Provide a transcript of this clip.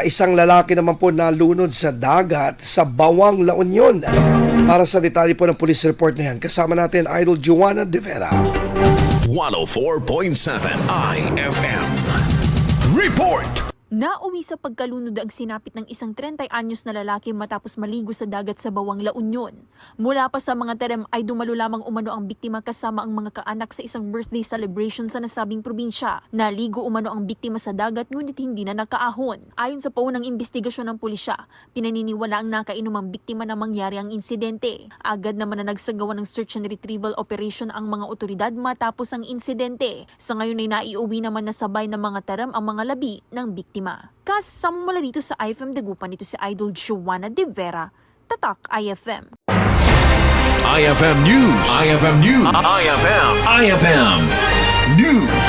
Isang lalaki naman po nalunod sa dagat sa Bauang, La Union. Para sa detalye po ng police report na yan, kasama natin Idol Joanna De Vera. 104.7 IFM. Report! Nauwi sa pagkalunod ang sinapit ng isang 30 anyos na lalaki matapos maligo sa dagat sa Bauang, La Union. Mula pa sa mga terem ay dumalo lamang umano ang biktima kasama ang mga kaanak sa isang birthday celebration sa nasabing probinsya. Naligo umano ang biktima sa dagat ngunit hindi na nakaahon. Ayon sa paunang investigasyon ng pulisya, pinaniniwala ang nakainom ang biktima na mangyari ang insidente. Agad naman na nagsagawa ng search and retrieval operation ang mga otoridad matapos ang insidente. Sa ngayon ay naiuwi naman na sabay ng mga terem ang mga labi ng biktima. Kasama mula dito sa IFM Dagupan, ito si Idol Joanna De Vera, Tatak IFM. IFM News. IFM News. IFM News.